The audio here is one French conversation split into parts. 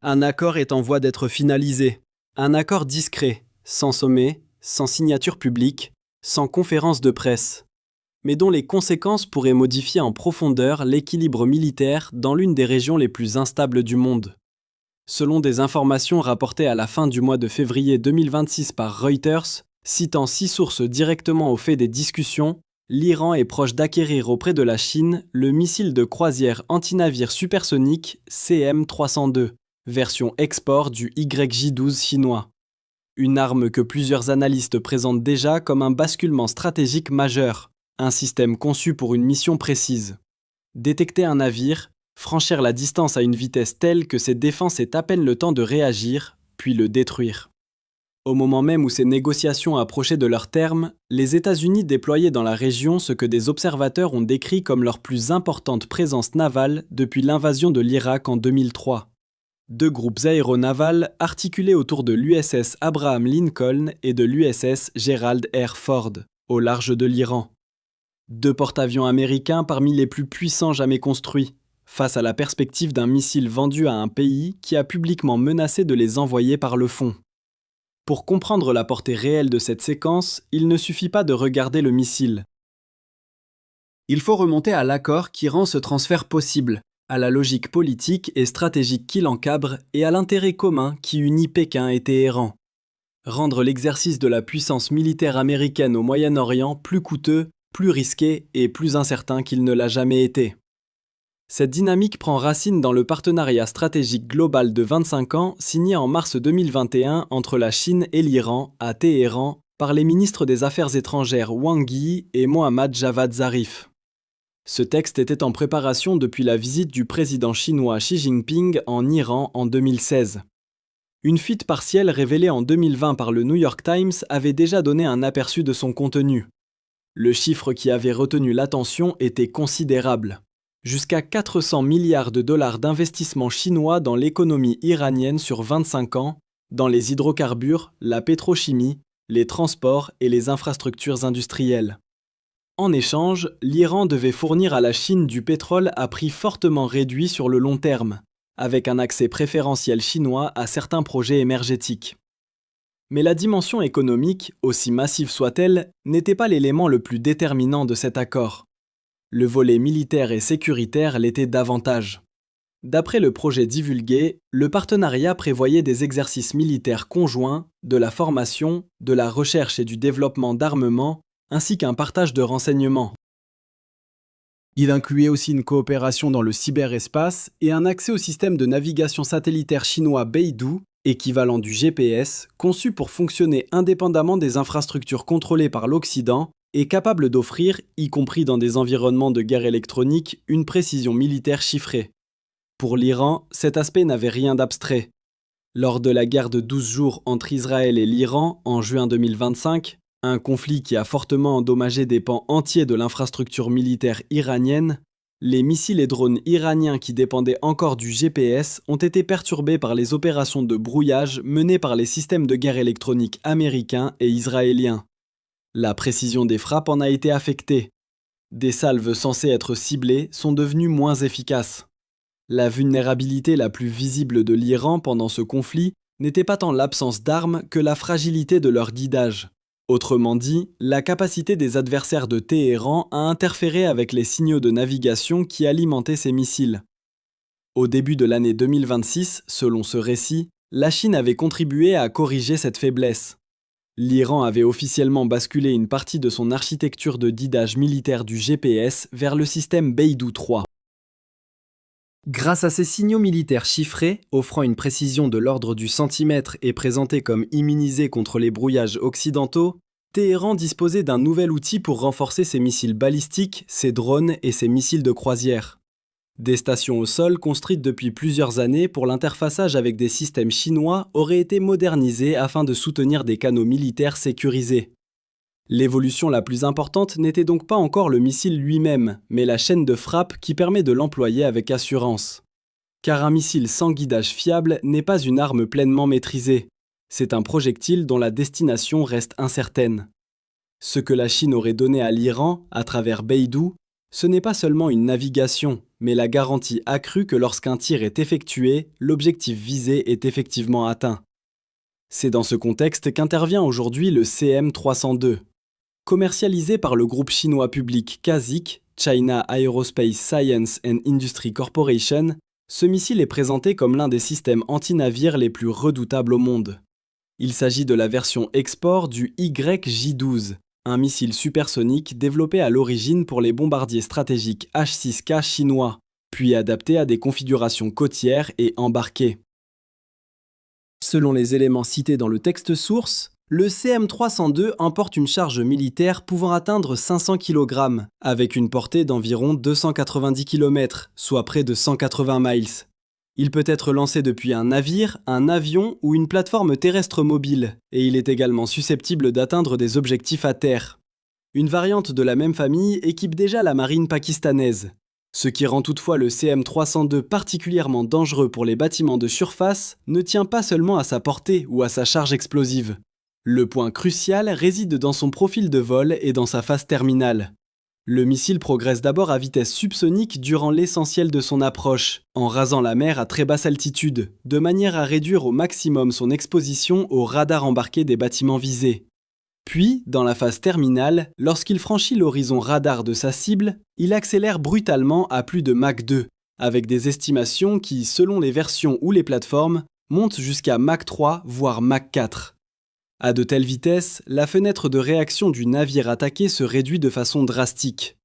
Un accord est en voie d'être finalisé. Un accord discret, sans sommet, sans signature publique, sans conférence de presse, mais dont les conséquences pourraient modifier en profondeur l'équilibre militaire dans l'une des régions les plus instables du monde. Selon des informations rapportées à la fin du mois de février 2026 par Reuters, citant 6 sources directement au fait des discussions, l'Iran est proche d'acquérir auprès de la Chine le missile de croisière antinavire supersonique CM-302, version export du YJ-12 chinois. Une arme que plusieurs analystes présentent déjà comme un basculement stratégique majeur, un système conçu pour une mission précise. Détecter un navire, franchir la distance à une vitesse telle que ses défenses aient à peine le temps de réagir, puis le détruire. Au moment même où ces négociations approchaient de leur terme, les États-Unis déployaient dans la région ce que des observateurs ont décrit comme leur plus importante présence navale depuis l'invasion de l'Irak en 2003. 2 groupes aéronavals articulés autour de l'USS Abraham Lincoln et de l'USS Gerald R. Ford, au large de l'Iran. 2 porte-avions américains parmi les plus puissants jamais construits, face à la perspective d'un missile vendu à un pays qui a publiquement menacé de les envoyer par le fond. Pour comprendre la portée réelle de cette séquence, il ne suffit pas de regarder le missile. Il faut remonter à l'accord qui rend ce transfert possible, à la logique politique et stratégique qui l'encadre et à l'intérêt commun qui unit Pékin et Téhéran. Rendre l'exercice de la puissance militaire américaine au Moyen-Orient plus coûteux, plus risqué et plus incertain qu'il ne l'a jamais été. Cette dynamique prend racine dans le partenariat stratégique global de 25 ans signé en mars 2021 entre la Chine et l'Iran à Téhéran par les ministres des Affaires étrangères Wang Yi et Mohammad Javad Zarif. Ce texte était en préparation depuis la visite du président chinois Xi Jinping en Iran en 2016. Une fuite partielle révélée en 2020 par le New York Times avait déjà donné un aperçu de son contenu. Le chiffre qui avait retenu l'attention était considérable. Jusqu'à 400 milliards de dollars d'investissement chinois dans l'économie iranienne sur 25 ans, dans les hydrocarbures, la pétrochimie, les transports et les infrastructures industrielles. En échange, l'Iran devait fournir à la Chine du pétrole à prix fortement réduit sur le long terme, avec un accès préférentiel chinois à certains projets énergétiques. Mais la dimension économique, aussi massive soit-elle, n'était pas l'élément le plus déterminant de cet accord. Le volet militaire et sécuritaire l'était davantage. D'après le projet divulgué, le partenariat prévoyait des exercices militaires conjoints, de la formation, de la recherche et du développement d'armements, ainsi qu'un partage de renseignements. Il incluait aussi une coopération dans le cyberespace et un accès au système de navigation satellitaire chinois Beidou, équivalent du GPS, conçu pour fonctionner indépendamment des infrastructures contrôlées par l'Occident et capable d'offrir, y compris dans des environnements de guerre électronique, une précision militaire chiffrée. Pour l'Iran, cet aspect n'avait rien d'abstrait. Lors de la guerre de 12 jours entre Israël et l'Iran en juin 2025, un conflit qui a fortement endommagé des pans entiers de l'infrastructure militaire iranienne, les missiles et drones iraniens qui dépendaient encore du GPS ont été perturbés par les opérations de brouillage menées par les systèmes de guerre électronique américains et israéliens. La précision des frappes en a été affectée. Des salves censées être ciblées sont devenues moins efficaces. La vulnérabilité la plus visible de l'Iran pendant ce conflit n'était pas tant l'absence d'armes que la fragilité de leur guidage. Autrement dit, la capacité des adversaires de Téhéran à interférer avec les signaux de navigation qui alimentaient ces missiles. Au début de l'année 2026, selon ce récit, la Chine avait contribué à corriger cette faiblesse. L'Iran avait officiellement basculé une partie de son architecture de guidage militaire du GPS vers le système Beidou 3. Grâce à ces signaux militaires chiffrés, offrant une précision de l'ordre du centimètre et présentés comme immunisés contre les brouillages occidentaux, Téhéran disposait d'un nouvel outil pour renforcer ses missiles balistiques, ses drones et ses missiles de croisière. Des stations au sol construites depuis plusieurs années pour l'interfaçage avec des systèmes chinois auraient été modernisées afin de soutenir des canaux militaires sécurisés. L'évolution la plus importante n'était donc pas encore le missile lui-même, mais la chaîne de frappe qui permet de l'employer avec assurance. Car un missile sans guidage fiable n'est pas une arme pleinement maîtrisée. C'est un projectile dont la destination reste incertaine. Ce que la Chine aurait donné à l'Iran, à travers Beidou, Ce n'est pas seulement une navigation, mais la garantie accrue que lorsqu'un tir est effectué, l'objectif visé est effectivement atteint. C'est dans ce contexte qu'intervient aujourd'hui le CM302. Commercialisé par le groupe chinois public CASIC, China Aerospace Science and Industry Corporation, ce missile est présenté comme l'un des systèmes anti-navires les plus redoutables au monde. Il s'agit de la version export du YJ-12, un missile supersonique développé à l'origine pour les bombardiers stratégiques H-6K chinois, puis adapté à des configurations côtières et embarquées. Selon les éléments cités dans le texte source, le CM302 emporte une charge militaire pouvant atteindre 500 kg, avec une portée d'environ 290 km, soit près de 180 miles. Il peut être lancé depuis un navire, un avion ou une plateforme terrestre mobile, et il est également susceptible d'atteindre des objectifs à terre. Une variante de la même famille équipe déjà la marine pakistanaise. Ce qui rend toutefois le CM302 particulièrement dangereux pour les bâtiments de surface ne tient pas seulement à sa portée ou à sa charge explosive. Le point crucial réside dans son profil de vol et dans sa phase terminale. Le missile progresse d'abord à vitesse subsonique durant l'essentiel de son approche, en rasant la mer à très basse altitude, de manière à réduire au maximum son exposition au radar embarqué des bâtiments visés. Puis, dans la phase terminale, lorsqu'il franchit l'horizon radar de sa cible, il accélère brutalement à plus de Mach 2, avec des estimations qui, selon les versions ou les plateformes, montent jusqu'à Mach 3 voire Mach 4. À de telles vitesses, la fenêtre de réaction du navire attaqué se réduit de façon drastique.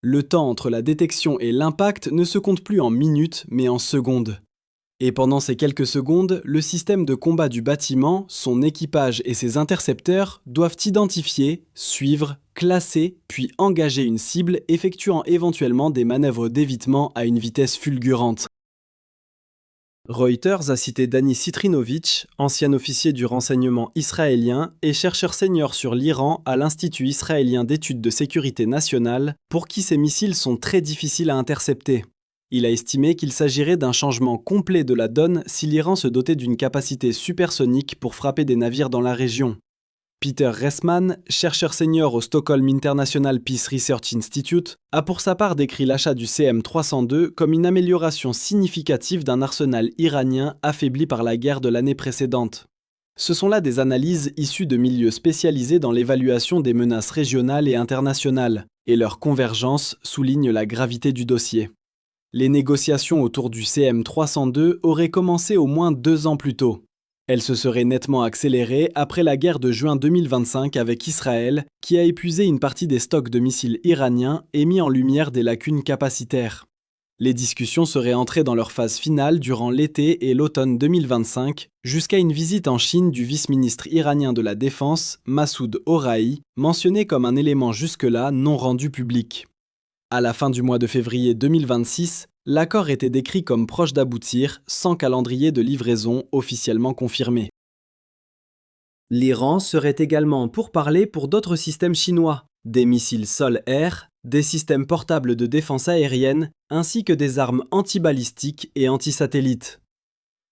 Le temps entre la détection et l'impact ne se compte plus en minutes, mais en secondes. Et pendant ces quelques secondes, le système de combat du bâtiment, son équipage et ses intercepteurs doivent identifier, suivre, classer, puis engager une cible effectuant éventuellement des manœuvres d'évitement à une vitesse fulgurante. Reuters a cité Dani Citrinovich, ancien officier du renseignement israélien et chercheur senior sur l'Iran à l'Institut israélien d'études de sécurité nationale, pour qui ces missiles sont très difficiles à intercepter. Il a estimé qu'il s'agirait d'un changement complet de la donne si l'Iran se dotait d'une capacité supersonique pour frapper des navires dans la région. Peter Ressman, chercheur senior au Stockholm International Peace Research Institute, a pour sa part décrit l'achat du CM302 comme une amélioration significative d'un arsenal iranien affaibli par la guerre de l'année précédente. Ce sont là des analyses issues de milieux spécialisés dans l'évaluation des menaces régionales et internationales, et leur convergence souligne la gravité du dossier. Les négociations autour du CM302 auraient commencé au moins 2 ans plus tôt. Elles se seraient nettement accélérées après la guerre de juin 2025 avec Israël, qui a épuisé une partie des stocks de missiles iraniens et mis en lumière des lacunes capacitaires. Les discussions seraient entrées dans leur phase finale durant l'été et l'automne 2025, jusqu'à une visite en Chine du vice-ministre iranien de la Défense, Massoud Oraï, mentionné comme un élément jusque-là non rendu public. À la fin du mois de février 2026, l'accord était décrit comme proche d'aboutir, sans calendrier de livraison officiellement confirmé. L'Iran serait également en pourparlers pour d'autres systèmes chinois, des missiles sol-air, des systèmes portables de défense aérienne, ainsi que des armes antibalistiques et antisatellites.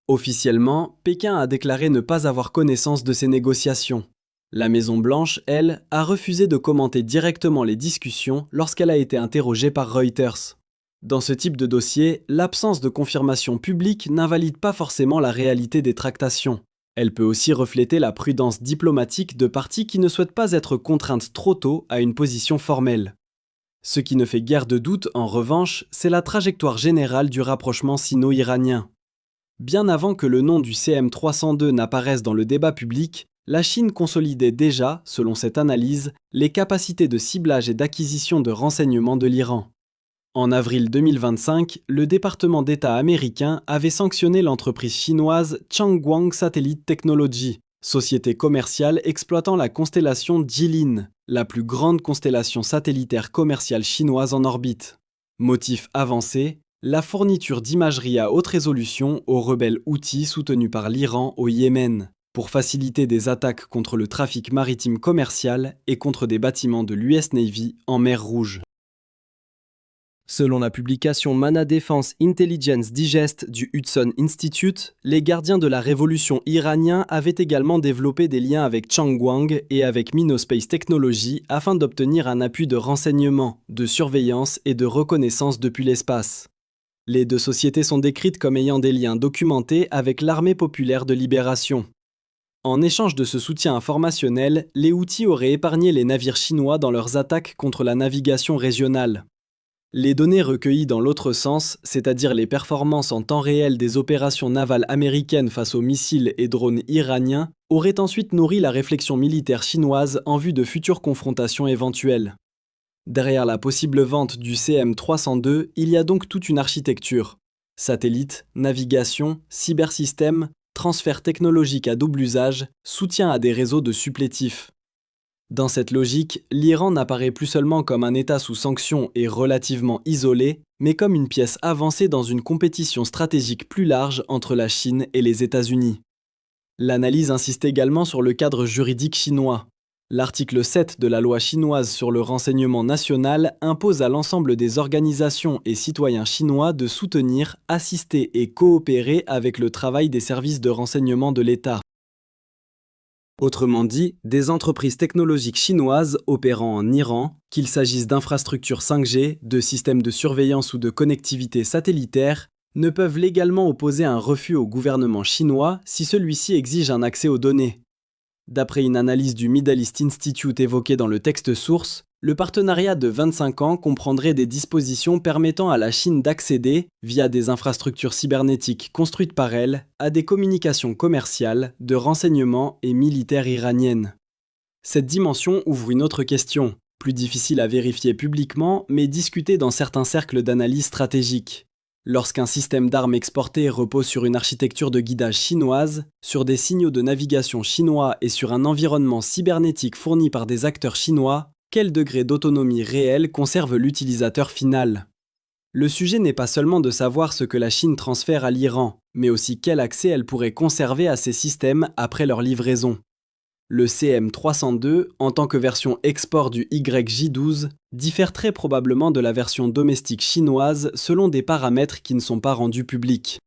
Officiellement, Pékin a déclaré ne pas avoir connaissance de ces négociations. La Maison-Blanche, elle, a refusé de commenter directement les discussions lorsqu'elle a été interrogée par Reuters. Dans ce type de dossier, l'absence de confirmation publique n'invalide pas forcément la réalité des tractations. Elle peut aussi refléter la prudence diplomatique de parties qui ne souhaitent pas être contraintes trop tôt à une position formelle. Ce qui ne fait guère de doute, en revanche, c'est la trajectoire générale du rapprochement sino-iranien. Bien avant que le nom du CM302 n'apparaisse dans le débat public, la Chine consolidait déjà, selon cette analyse, les capacités de ciblage et d'acquisition de renseignements de l'Iran. En avril 2025, le département d'État américain avait sanctionné l'entreprise chinoise Changguang Satellite Technology, société commerciale exploitant la constellation Jilin, la plus grande constellation satellitaire commerciale chinoise en orbite. Motif avancé, la fourniture d'imagerie à haute résolution aux rebelles houthis soutenus par l'Iran au Yémen, pour faciliter des attaques contre le trafic maritime commercial et contre des bâtiments de l'US Navy en mer Rouge. Selon la publication Mana Defense Intelligence Digest du Hudson Institute, les gardiens de la révolution iranien avaient également développé des liens avec Changwang et avec Minospace Technology afin d'obtenir un appui de renseignement, de surveillance et de reconnaissance depuis l'espace. Les deux sociétés sont décrites comme ayant des liens documentés avec l'Armée populaire de libération. En échange de ce soutien informationnel, les Houthis auraient épargné les navires chinois dans leurs attaques contre la navigation régionale. Les données recueillies dans l'autre sens, c'est-à-dire les performances en temps réel des opérations navales américaines face aux missiles et drones iraniens, auraient ensuite nourri la réflexion militaire chinoise en vue de futures confrontations éventuelles. Derrière la possible vente du CM302, il y a donc toute une architecture. Satellites, navigation, cybersystèmes, transfert technologique à double usage, soutien à des réseaux de supplétifs. Dans cette logique, l'Iran n'apparaît plus seulement comme un État sous sanctions et relativement isolé, mais comme une pièce avancée dans une compétition stratégique plus large entre la Chine et les États-Unis. L'analyse insiste également sur le cadre juridique chinois. L'article 7 de la loi chinoise sur le renseignement national impose à l'ensemble des organisations et citoyens chinois de soutenir, assister et coopérer avec le travail des services de renseignement de l'État. Autrement dit, des entreprises technologiques chinoises opérant en Iran, qu'il s'agisse d'infrastructures 5G, de systèmes de surveillance ou de connectivité satellitaire, ne peuvent légalement opposer un refus au gouvernement chinois si celui-ci exige un accès aux données. D'après une analyse du Middle East Institute évoquée dans le texte source, le partenariat de 25 ans comprendrait des dispositions permettant à la Chine d'accéder, via des infrastructures cybernétiques construites par elle, à des communications commerciales, de renseignement et militaires iraniennes. Cette dimension ouvre une autre question, plus difficile à vérifier publiquement, mais discutée dans certains cercles d'analyse stratégique. Lorsqu'un système d'armes exporté repose sur une architecture de guidage chinoise, sur des signaux de navigation chinois et sur un environnement cybernétique fourni par des acteurs chinois, quel degré d'autonomie réelle conserve l'utilisateur final? Le sujet n'est pas seulement de savoir ce que la Chine transfère à l'Iran, mais aussi quel accès elle pourrait conserver à ces systèmes après leur livraison. Le CM302, en tant que version export du YJ12, diffère très probablement de la version domestique chinoise selon des paramètres qui ne sont pas rendus publics.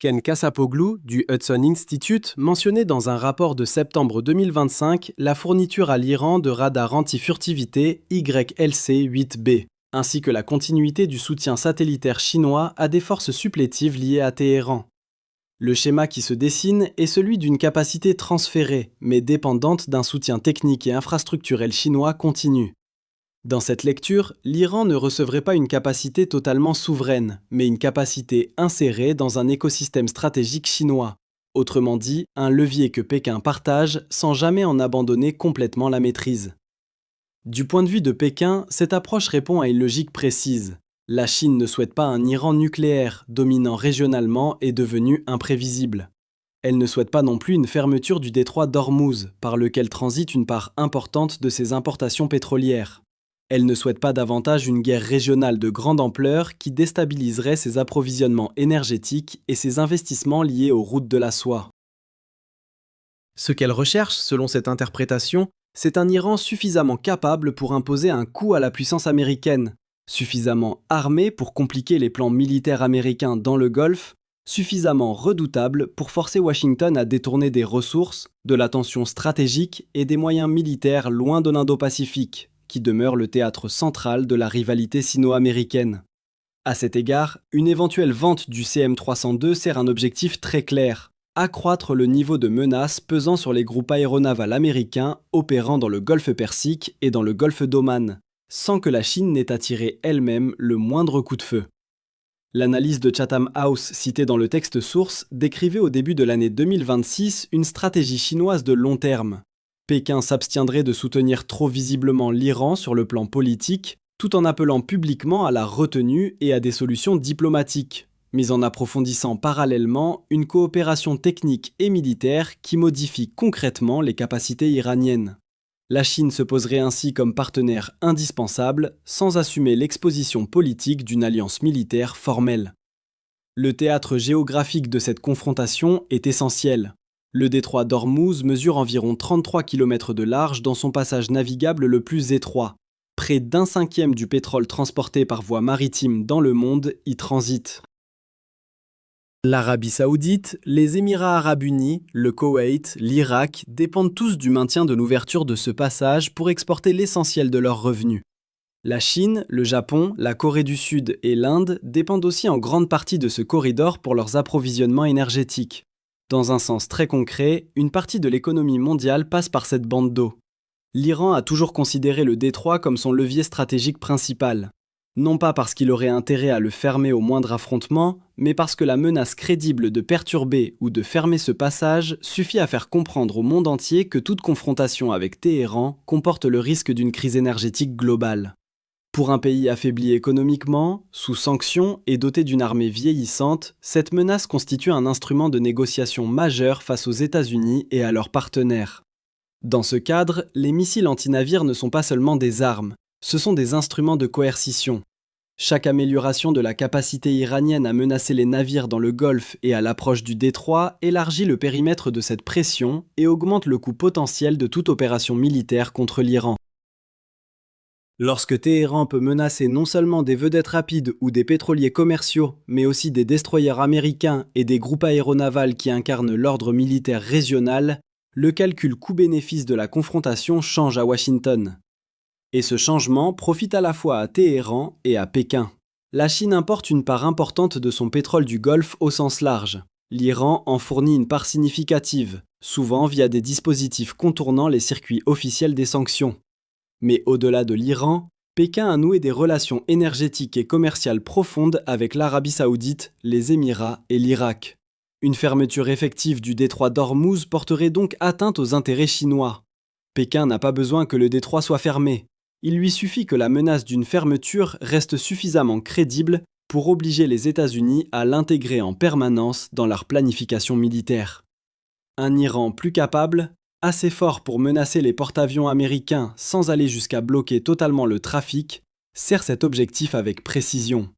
Ken Kassapoglu, du Hudson Institute, mentionnait dans un rapport de septembre 2025 la fourniture à l'Iran de radars anti-furtivité YLC-8B, ainsi que la continuité du soutien satellitaire chinois à des forces supplétives liées à Téhéran. Le schéma qui se dessine est celui d'une capacité transférée, mais dépendante d'un soutien technique et infrastructurel chinois continu. Dans cette lecture, l'Iran ne recevrait pas une capacité totalement souveraine, mais une capacité insérée dans un écosystème stratégique chinois. Autrement dit, un levier que Pékin partage sans jamais en abandonner complètement la maîtrise. Du point de vue de Pékin, cette approche répond à une logique précise. La Chine ne souhaite pas un Iran nucléaire, dominant régionalement et devenu imprévisible. Elle ne souhaite pas non plus une fermeture du détroit d'Ormuz, par lequel transite une part importante de ses importations pétrolières. Elle ne souhaite pas davantage une guerre régionale de grande ampleur qui déstabiliserait ses approvisionnements énergétiques et ses investissements liés aux routes de la soie. Ce qu'elle recherche, selon cette interprétation, c'est un Iran suffisamment capable pour imposer un coup à la puissance américaine, suffisamment armé pour compliquer les plans militaires américains dans le Golfe, suffisamment redoutable pour forcer Washington à détourner des ressources, de l'attention stratégique et des moyens militaires loin de l'Indo-Pacifique, qui demeure le théâtre central de la rivalité sino-américaine. À cet égard, une éventuelle vente du CM302 sert un objectif très clair, accroître le niveau de menace pesant sur les groupes aéronavals américains opérant dans le Golfe Persique et dans le Golfe d'Oman, sans que la Chine n'ait attiré elle-même le moindre coup de feu. L'analyse de Chatham House citée dans le texte source décrivait au début de l'année 2026 une stratégie chinoise de long terme. Pékin s'abstiendrait de soutenir trop visiblement l'Iran sur le plan politique, tout en appelant publiquement à la retenue et à des solutions diplomatiques, mais en approfondissant parallèlement une coopération technique et militaire qui modifie concrètement les capacités iraniennes. La Chine se poserait ainsi comme partenaire indispensable, sans assumer l'exposition politique d'une alliance militaire formelle. Le théâtre géographique de cette confrontation est essentiel. Le détroit d'Ormuz mesure environ 33 km de large dans son passage navigable le plus étroit. Près d'un cinquième du pétrole transporté par voie maritime dans le monde y transite. L'Arabie Saoudite, les Émirats Arabes Unis, le Koweït, l'Irak dépendent tous du maintien de l'ouverture de ce passage pour exporter l'essentiel de leurs revenus. La Chine, le Japon, la Corée du Sud et l'Inde dépendent aussi en grande partie de ce corridor pour leurs approvisionnements énergétiques. Dans un sens très concret, une partie de l'économie mondiale passe par cette bande d'eau. L'Iran a toujours considéré le détroit comme son levier stratégique principal. Non pas parce qu'il aurait intérêt à le fermer au moindre affrontement, mais parce que la menace crédible de perturber ou de fermer ce passage suffit à faire comprendre au monde entier que toute confrontation avec Téhéran comporte le risque d'une crise énergétique globale. Pour un pays affaibli économiquement, sous sanctions et doté d'une armée vieillissante, cette menace constitue un instrument de négociation majeur face aux États-Unis et à leurs partenaires. Dans ce cadre, les missiles antinavires ne sont pas seulement des armes, ce sont des instruments de coercition. Chaque amélioration de la capacité iranienne à menacer les navires dans le Golfe et à l'approche du détroit élargit le périmètre de cette pression et augmente le coût potentiel de toute opération militaire contre l'Iran. Lorsque Téhéran peut menacer non seulement des vedettes rapides ou des pétroliers commerciaux, mais aussi des destroyers américains et des groupes aéronavals qui incarnent l'ordre militaire régional, le calcul coût-bénéfice de la confrontation change à Washington. Et ce changement profite à la fois à Téhéran et à Pékin. La Chine importe une part importante de son pétrole du Golfe au sens large. L'Iran en fournit une part significative, souvent via des dispositifs contournant les circuits officiels des sanctions. Mais au-delà de l'Iran, Pékin a noué des relations énergétiques et commerciales profondes avec l'Arabie Saoudite, les Émirats et l'Irak. Une fermeture effective du détroit d'Ormuz porterait donc atteinte aux intérêts chinois. Pékin n'a pas besoin que le détroit soit fermé. Il lui suffit que la menace d'une fermeture reste suffisamment crédible pour obliger les États-Unis à l'intégrer en permanence dans leur planification militaire. Un Iran plus capable, assez fort pour menacer les porte-avions américains sans aller jusqu'à bloquer totalement le trafic, sert cet objectif avec précision.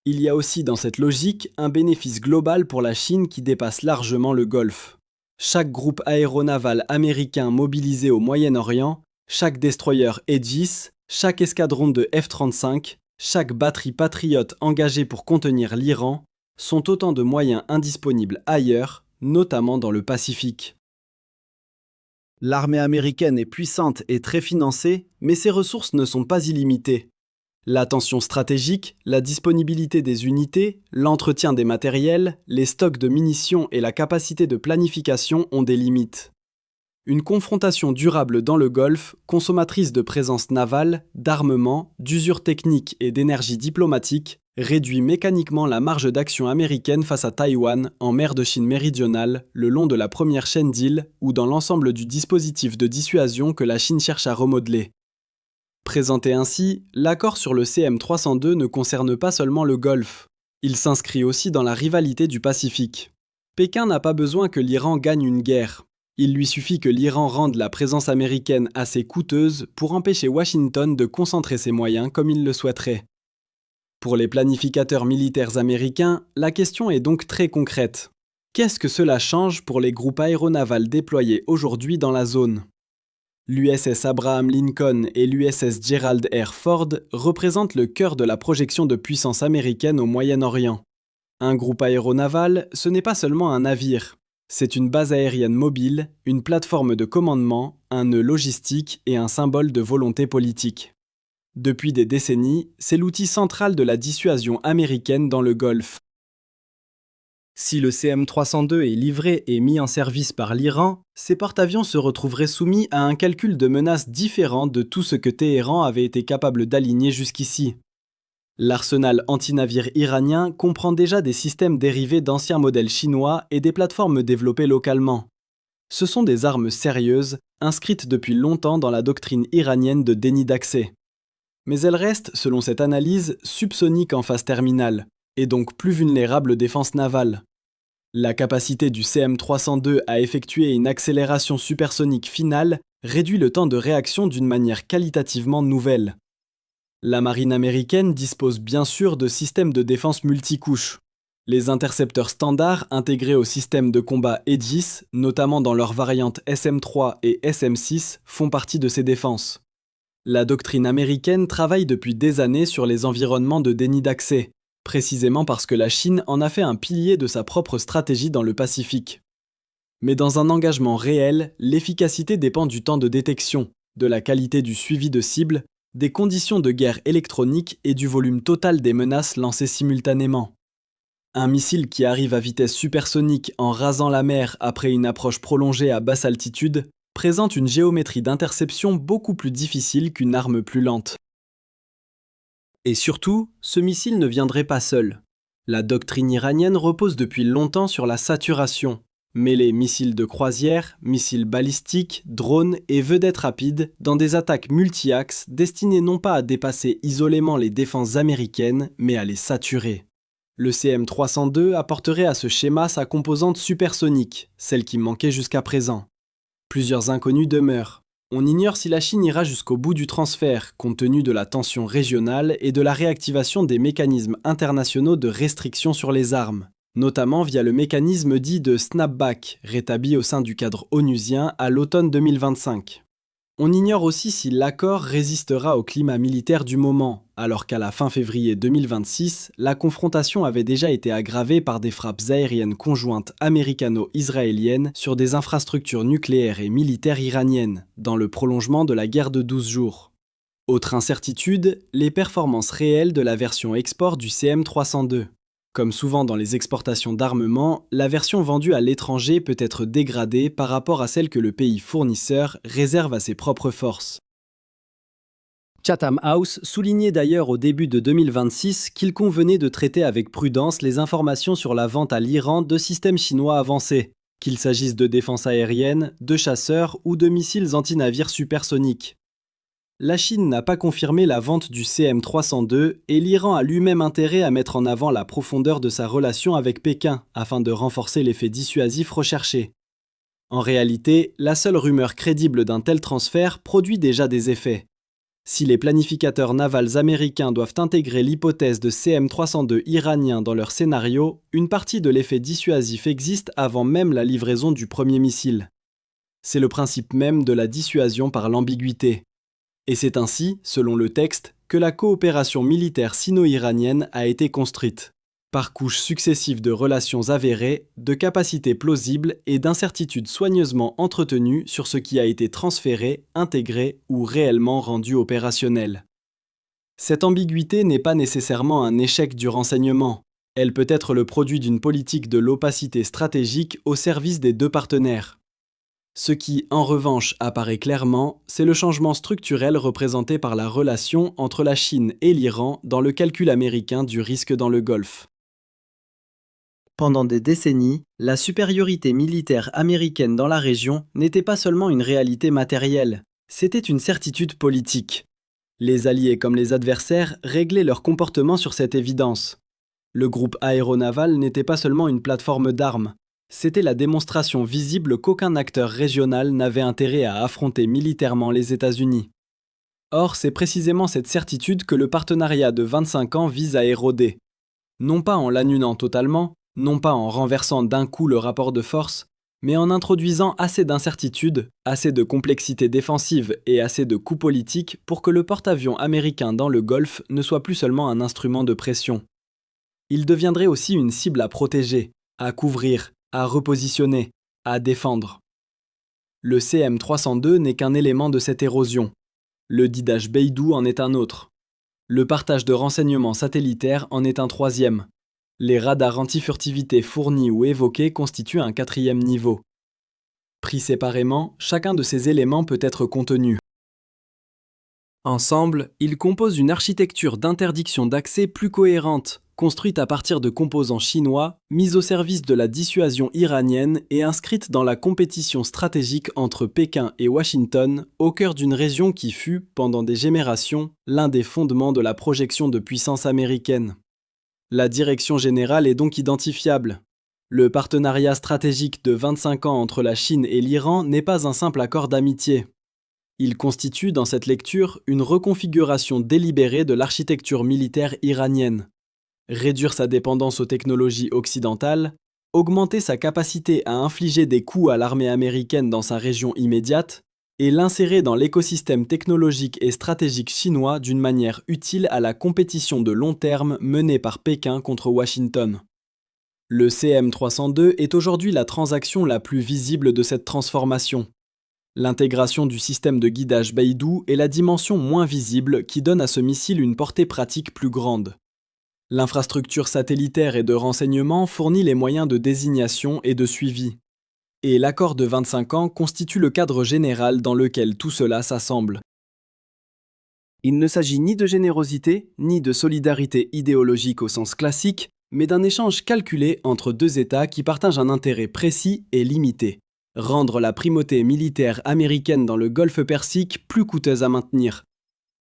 Il y a aussi dans cette logique un bénéfice global pour la Chine qui dépasse largement le Golfe. Chaque groupe aéronaval américain mobilisé au Moyen-Orient, chaque destroyer Aegis, chaque escadron de F-35, chaque batterie patriote engagée pour contenir l'Iran, sont autant de moyens indisponibles ailleurs, notamment dans le Pacifique. L'armée américaine est puissante et très financée, mais ses ressources ne sont pas illimitées. La tension stratégique, la disponibilité des unités, l'entretien des matériels, les stocks de munitions et la capacité de planification ont des limites. Une confrontation durable dans le Golfe, consommatrice de présence navale, d'armement, d'usure technique et d'énergie diplomatique, réduit mécaniquement la marge d'action américaine face à Taïwan, en mer de Chine méridionale, le long de la première chaîne d'îles ou dans l'ensemble du dispositif de dissuasion que la Chine cherche à remodeler. Présenté ainsi, l'accord sur le CM302 ne concerne pas seulement le Golfe. Il s'inscrit aussi dans la rivalité du Pacifique. Pékin n'a pas besoin que l'Iran gagne une guerre. Il lui suffit que l'Iran rende la présence américaine assez coûteuse pour empêcher Washington de concentrer ses moyens comme il le souhaiterait. Pour les planificateurs militaires américains, la question est donc très concrète. Qu'est-ce que cela change pour les groupes aéronavals déployés aujourd'hui dans la zone ? L'USS Abraham Lincoln et l'USS Gerald R. Ford représentent le cœur de la projection de puissance américaine au Moyen-Orient. Un groupe aéronaval, ce n'est pas seulement un navire. C'est une base aérienne mobile, une plateforme de commandement, un nœud logistique et un symbole de volonté politique. Depuis des décennies, c'est l'outil central de la dissuasion américaine dans le Golfe. Si le CM302 est livré et mis en service par l'Iran, ces porte-avions se retrouveraient soumis à un calcul de menaces différent de tout ce que Téhéran avait été capable d'aligner jusqu'ici. L'arsenal anti-navire iranien comprend déjà des systèmes dérivés d'anciens modèles chinois et des plateformes développées localement. Ce sont des armes sérieuses, inscrites depuis longtemps dans la doctrine iranienne de déni d'accès. Mais elles restent, selon cette analyse, subsoniques en phase terminale, et donc plus vulnérables aux défenses navales. La capacité du CM302 à effectuer une accélération supersonique finale réduit le temps de réaction d'une manière qualitativement nouvelle. La marine américaine dispose bien sûr de systèmes de défense multicouches. Les intercepteurs standards intégrés au système de combat Aegis, notamment dans leurs variantes SM-3 et SM-6, font partie de ces défenses. La doctrine américaine travaille depuis des années sur les environnements de déni d'accès, précisément parce que la Chine en a fait un pilier de sa propre stratégie dans le Pacifique. Mais dans un engagement réel, l'efficacité dépend du temps de détection, de la qualité du suivi de cible, des conditions de guerre électronique et du volume total des menaces lancées simultanément. Un missile qui arrive à vitesse supersonique en rasant la mer après une approche prolongée à basse altitude présente une géométrie d'interception beaucoup plus difficile qu'une arme plus lente. Et surtout, ce missile ne viendrait pas seul. La doctrine iranienne repose depuis longtemps sur la saturation, mêler missiles de croisière, missiles balistiques, drones et vedettes rapides dans des attaques multi-axes destinées non pas à dépasser isolément les défenses américaines, mais à les saturer. Le CM302 apporterait à ce schéma sa composante supersonique, celle qui manquait jusqu'à présent. Plusieurs inconnus demeurent. On ignore si la Chine ira jusqu'au bout du transfert, compte tenu de la tension régionale et de la réactivation des mécanismes internationaux de restriction sur les armes, notamment via le mécanisme dit de snapback, rétabli au sein du cadre onusien à l'automne 2025. On ignore aussi si l'accord résistera au climat militaire du moment, alors qu'à la fin février 2026, la confrontation avait déjà été aggravée par des frappes aériennes conjointes américano-israéliennes sur des infrastructures nucléaires et militaires iraniennes, dans le prolongement de la guerre de 12 jours. Autre incertitude, les performances réelles de la version export du CM302. Comme souvent dans les exportations d'armement, la version vendue à l'étranger peut être dégradée par rapport à celle que le pays fournisseur réserve à ses propres forces. Chatham House soulignait d'ailleurs au début de 2026 qu'il convenait de traiter avec prudence les informations sur la vente à l'Iran de systèmes chinois avancés, qu'il s'agisse de défense aérienne, de chasseurs ou de missiles anti-navires supersoniques. La Chine n'a pas confirmé la vente du CM302 et l'Iran a lui-même intérêt à mettre en avant la profondeur de sa relation avec Pékin afin de renforcer l'effet dissuasif recherché. En réalité, la seule rumeur crédible d'un tel transfert produit déjà des effets. Si les planificateurs navals américains doivent intégrer l'hypothèse de CM302 iranien dans leur scénario, une partie de l'effet dissuasif existe avant même la livraison du premier missile. C'est le principe même de la dissuasion par l'ambiguïté. Et c'est ainsi, selon le texte, que la coopération militaire sino-iranienne a été construite, par couches successives de relations avérées, de capacités plausibles et d'incertitudes soigneusement entretenues sur ce qui a été transféré, intégré ou réellement rendu opérationnel. Cette ambiguïté n'est pas nécessairement un échec du renseignement. Elle peut être le produit d'une politique de l'opacité stratégique au service des deux partenaires. Ce qui, en revanche, apparaît clairement, c'est le changement structurel représenté par la relation entre la Chine et l'Iran dans le calcul américain du risque dans le Golfe. Pendant des décennies, la supériorité militaire américaine dans la région n'était pas seulement une réalité matérielle, c'était une certitude politique. Les alliés comme les adversaires réglaient leur comportement sur cette évidence. Le groupe aéronaval n'était pas seulement une plateforme d'armes, c'était la démonstration visible qu'aucun acteur régional n'avait intérêt à affronter militairement les États-Unis. Or, c'est précisément cette certitude que le partenariat de 25 ans vise à éroder. Non pas en l'annullant totalement, non pas en renversant d'un coup le rapport de force, mais en introduisant assez d'incertitudes, assez de complexité défensive et assez de coûts politiques pour que le porte-avions américain dans le Golfe ne soit plus seulement un instrument de pression. Il deviendrait aussi une cible à protéger, à couvrir, à repositionner, à défendre. Le CM302 n'est qu'un élément de cette érosion. Le Didash Beidou en est un autre. Le partage de renseignements satellitaires en est un troisième. Les radars anti-furtivité fournis ou évoqués constituent un quatrième niveau. Pris séparément, chacun de ces éléments peut être contenu. Ensemble, ils composent une architecture d'interdiction d'accès plus cohérente, construite à partir de composants chinois, mis au service de la dissuasion iranienne et inscrite dans la compétition stratégique entre Pékin et Washington, au cœur d'une région qui fut, pendant des générations, l'un des fondements de la projection de puissance américaine. La direction générale est donc identifiable. Le partenariat stratégique de 25 ans entre la Chine et l'Iran n'est pas un simple accord d'amitié. Il constitue, dans cette lecture, une reconfiguration délibérée de l'architecture militaire iranienne. Réduire sa dépendance aux technologies occidentales, augmenter sa capacité à infliger des coups à l'armée américaine dans sa région immédiate, et l'insérer dans l'écosystème technologique et stratégique chinois d'une manière utile à la compétition de long terme menée par Pékin contre Washington. Le CM302 est aujourd'hui la transaction la plus visible de cette transformation. L'intégration du système de guidage Beidou est la dimension moins visible qui donne à ce missile une portée pratique plus grande. L'infrastructure satellitaire et de renseignement fournit les moyens de désignation et de suivi. Et l'accord de 25 ans constitue le cadre général dans lequel tout cela s'assemble. Il ne s'agit ni de générosité, ni de solidarité idéologique au sens classique, mais d'un échange calculé entre deux États qui partagent un intérêt précis et limité. Rendre la primauté militaire américaine dans le Golfe Persique plus coûteuse à maintenir.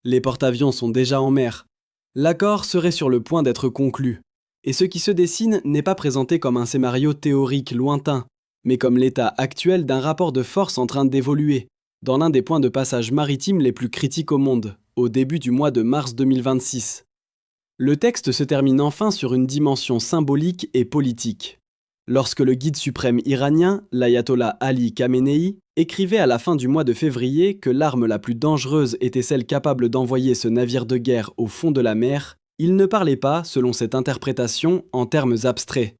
Les porte-avions sont déjà en mer. L'accord serait sur le point d'être conclu. Et ce qui se dessine n'est pas présenté comme un scénario théorique lointain, mais comme l'état actuel d'un rapport de force en train d'évoluer, dans l'un des points de passage maritimes les plus critiques au monde, au début du mois de mars 2026. Le texte se termine enfin sur une dimension symbolique et politique. Lorsque le guide suprême iranien, l'ayatollah Ali Khamenei, écrivait à la fin du mois de février que l'arme la plus dangereuse était celle capable d'envoyer ce navire de guerre au fond de la mer, il ne parlait pas, selon cette interprétation, en termes abstraits.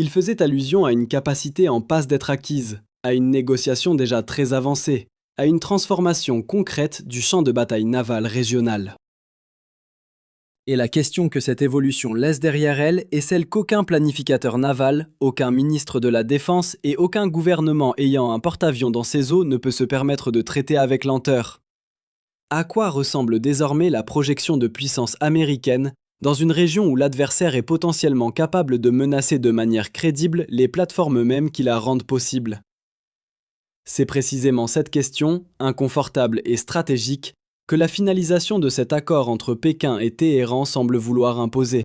Il faisait allusion à une capacité en passe d'être acquise, à une négociation déjà très avancée, à une transformation concrète du champ de bataille naval régional. Et la question que cette évolution laisse derrière elle est celle qu'aucun planificateur naval, aucun ministre de la Défense et aucun gouvernement ayant un porte-avions dans ses eaux ne peut se permettre de traiter avec lenteur. À quoi ressemble désormais la projection de puissance américaine dans une région où l'adversaire est potentiellement capable de menacer de manière crédible les plateformes mêmes qui la rendent possible? C'est précisément cette question, inconfortable et stratégique, que la finalisation de cet accord entre Pékin et Téhéran semble vouloir imposer.